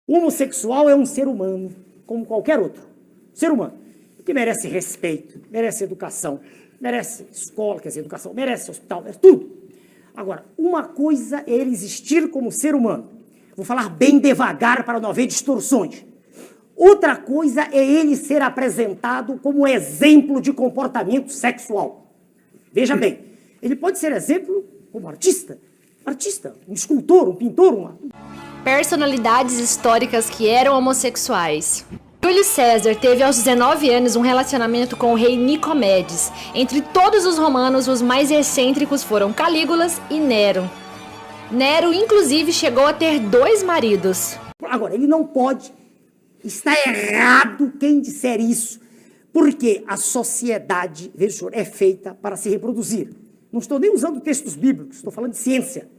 O homossexual é um ser humano, como qualquer outro. Ser humano, que merece respeito, merece educação, merece escola, quer dizer, educação, merece hospital, merece tudo. Agora, uma coisa é ele existir como ser humano. Vou falar bem devagar para não haver distorções. Outra coisa é ele ser apresentado como exemplo de comportamento sexual. Veja bem, ele pode ser exemplo como artista, um escultor, um pintor, Personalidades históricas que eram homossexuais. Júlio César teve aos 19 anos um relacionamento com o rei Nicomedes. Entre todos os romanos, os mais excêntricos foram Calígulas e Nero. Nero, inclusive, chegou a ter 2 maridos. Agora, ele não pode. Está errado quem disser isso, porque a sociedade, veja, senhor, é feita para se reproduzir. Não estou nem usando textos bíblicos, estou falando de ciência.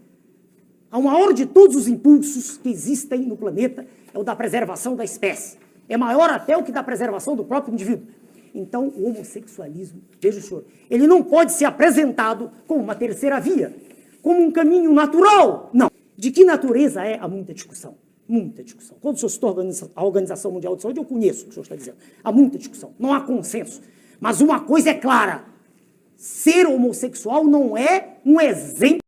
O maior de todos os impulsos que existem no planeta é o da preservação da espécie. É maior até o que da preservação do próprio indivíduo. Então, o homossexualismo, veja, senhor, ele não pode ser apresentado como uma terceira via, como um caminho natural. Não. De que natureza é? Há muita discussão. Muita discussão. Quando o senhor citou a Organização Mundial de Saúde, eu conheço o que o senhor está dizendo. Há muita discussão. Não há consenso. Mas uma coisa é clara. Ser homossexual não é um exemplo.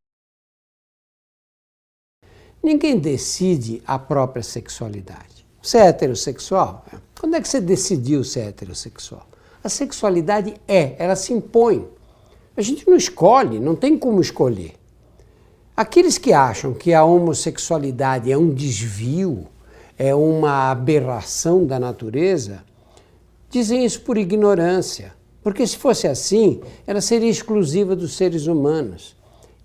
Ninguém decide a própria sexualidade. Você é heterossexual? Quando é que você decidiu ser heterossexual? A sexualidade ela se impõe. A gente não escolhe, não tem como escolher. Aqueles que acham que a homossexualidade é um desvio, é uma aberração da natureza, dizem isso por ignorância. Porque se fosse assim, ela seria exclusiva dos seres humanos.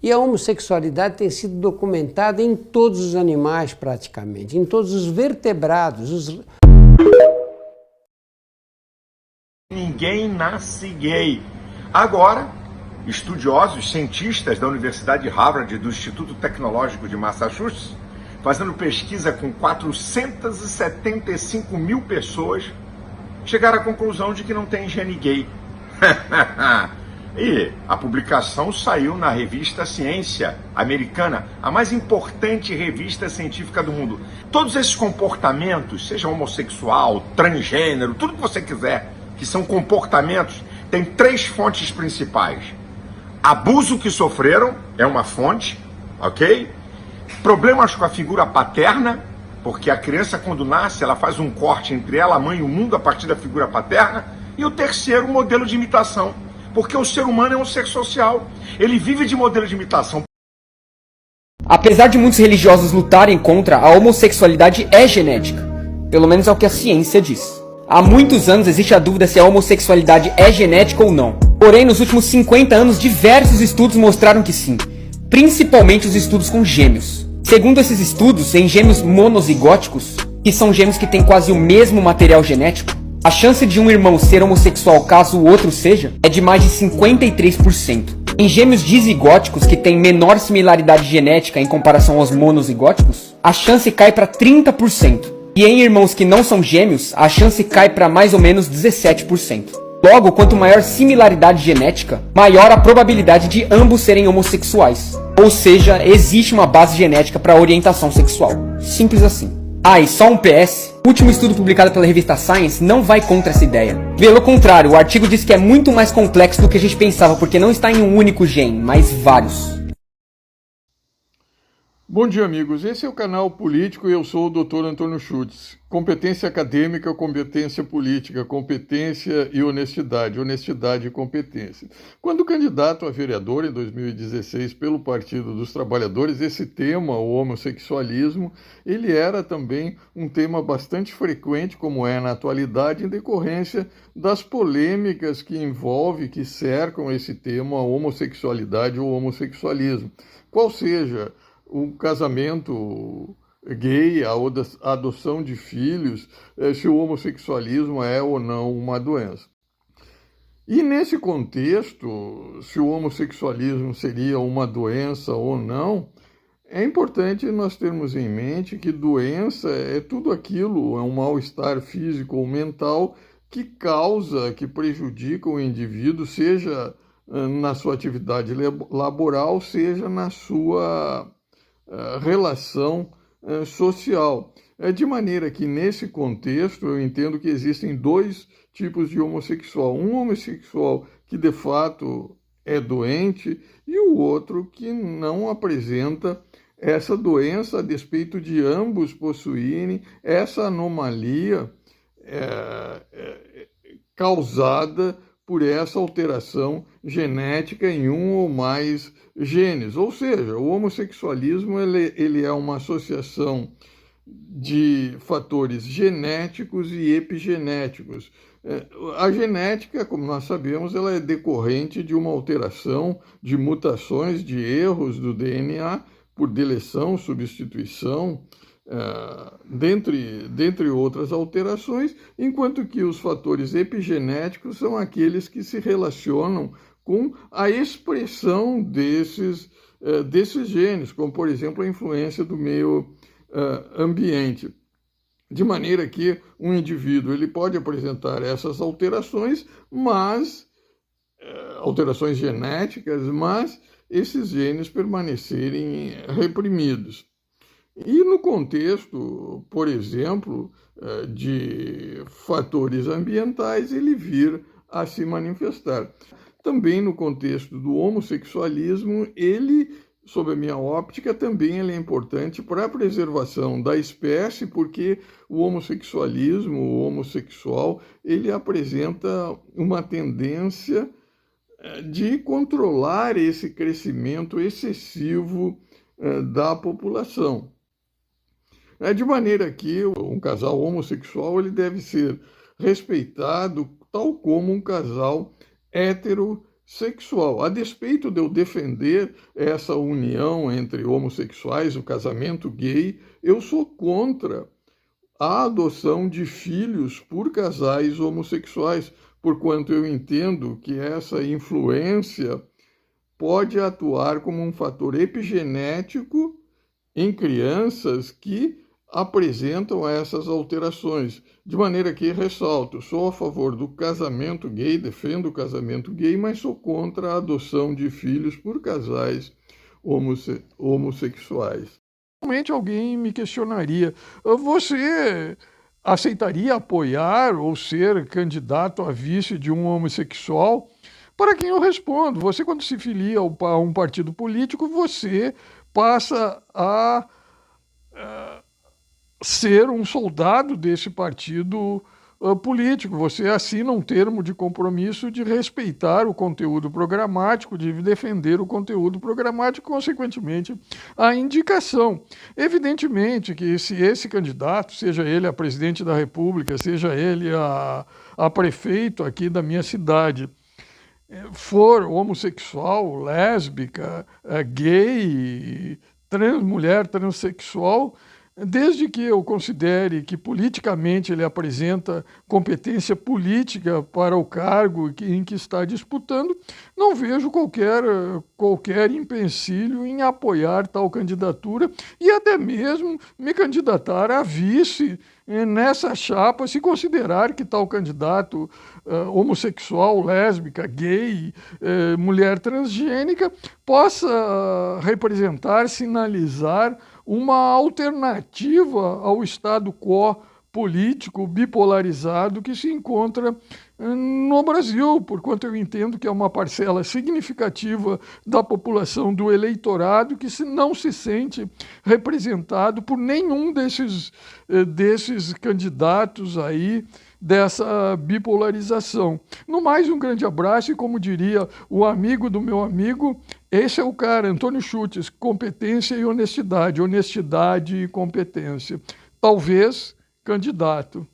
E a homossexualidade tem sido documentada em todos os animais, praticamente, em todos os vertebrados. Ninguém nasce gay. Agora, estudiosos, cientistas da Universidade de Harvard e do Instituto Tecnológico de Massachusetts, fazendo pesquisa com 475 mil pessoas, chegaram à conclusão de que não tem gene gay. E a publicação saiu na revista Ciência Americana, a mais importante revista científica do mundo. Todos esses comportamentos, seja homossexual, transgênero, tudo que você quiser, que são comportamentos, tem 3 fontes principais. Abuso que sofreram é uma fonte, ok? Problemas com a figura paterna, porque a criança quando nasce, ela faz um corte entre ela, a mãe e o mundo a partir da figura paterna. E o terceiro, modelo de imitação. Porque o ser humano é um ser social. Ele vive de modelo de imitação. Apesar de muitos religiosos lutarem contra, a homossexualidade é genética. Pelo menos é o que a ciência diz. Há muitos anos existe a dúvida se a homossexualidade é genética ou não. Porém, nos últimos 50 anos, diversos estudos mostraram que sim. Principalmente os estudos com gêmeos. Segundo esses estudos, em gêmeos monozigóticos, que são gêmeos que têm quase o mesmo material genético, a chance de um irmão ser homossexual caso o outro seja, é de mais de 53%. Em gêmeos dizigóticos, que têm menor similaridade genética em comparação aos monozigóticos, a chance cai para 30%. E em irmãos que não são gêmeos, a chance cai para mais ou menos 17%. Logo, quanto maior similaridade genética, maior a probabilidade de ambos serem homossexuais. Ou seja, existe uma base genética para a orientação sexual. Simples assim. Ah, e só um PS, o último estudo publicado pela revista Science não vai contra essa ideia. Pelo contrário, o artigo diz que é muito mais complexo do que a gente pensava, porque não está em um único gene, mas vários. Bom dia, amigos. Esse é o canal Político e eu sou o Dr. Antônio Schutz. Competência acadêmica, competência política, competência e honestidade, honestidade e competência. Quando candidato a vereador em 2016 pelo Partido dos Trabalhadores, esse tema, o homossexualismo, ele era também um tema bastante frequente, como é na atualidade, em decorrência das polêmicas que envolvem, que cercam esse tema, a homossexualidade ou homossexualismo. Qual seja o casamento gay, a adoção de filhos, se o homossexualismo é ou não uma doença. E nesse contexto, se o homossexualismo seria uma doença ou não, é importante nós termos em mente que doença é tudo aquilo, é um mal-estar físico ou mental que causa, que prejudica o indivíduo, seja na sua atividade laboral, seja na sua relação social. De maneira que, nesse contexto, eu entendo que existem dois tipos de homossexual. Um homossexual que, de fato, é doente e o outro que não apresenta essa doença, a despeito de ambos possuírem essa anomalia causada por essa alteração genética em um ou mais genes. Ou seja, o homossexualismo ele é uma associação de fatores genéticos e epigenéticos. A genética, como nós sabemos, ela é decorrente de uma alteração, de mutações, de erros do DNA, por deleção, substituição, dentre outras alterações, enquanto que os fatores epigenéticos são aqueles que se relacionam com a expressão desses genes, como, por exemplo, a influência do meio ambiente. De maneira que um indivíduo ele pode apresentar essas alterações, alterações genéticas, mas esses genes permanecerem reprimidos. E no contexto, por exemplo, de fatores ambientais, ele vir a se manifestar. Também no contexto do homossexualismo, ele, sob a minha óptica, também ele é importante para a preservação da espécie, porque o homossexualismo, o homossexual, ele apresenta uma tendência de controlar esse crescimento excessivo da população. De maneira que um casal homossexual ele deve ser respeitado tal como um casal heterossexual. A despeito de eu defender essa união entre homossexuais, o casamento gay, eu sou contra a adoção de filhos por casais homossexuais, porquanto eu entendo que essa influência pode atuar como um fator epigenético em crianças que apresentam essas alterações. De maneira que, ressalto, sou a favor do casamento gay, defendo o casamento gay, mas sou contra a adoção de filhos por casais homossexuais. Realmente alguém me questionaria, você aceitaria apoiar ou ser candidato a vice de um homossexual? Para quem eu respondo, você quando se filia a um partido político, você passa a ser um soldado desse partido político. Você assina um termo de compromisso de respeitar o conteúdo programático, de defender o conteúdo programático, consequentemente, a indicação. Evidentemente que se esse candidato, seja ele a presidente da República, seja ele a prefeito aqui da minha cidade, for homossexual, lésbica, gay, mulher transexual, desde que eu considere que politicamente ele apresenta competência política para o cargo em que está disputando, não vejo qualquer empecilho em apoiar tal candidatura e até mesmo me candidatar a vice nessa chapa, se considerar que tal candidato homossexual, lésbica, gay, mulher transgênica, possa representar, sinalizar uma alternativa ao statu quo político bipolarizado que se encontra no Brasil, porquanto eu entendo que é uma parcela significativa da população do eleitorado que não se sente representado por nenhum desses candidatos aí dessa bipolarização. No mais, um grande abraço e, como diria o amigo do meu amigo, esse é o cara, Antônio Schutz, competência e honestidade e competência. Talvez candidato.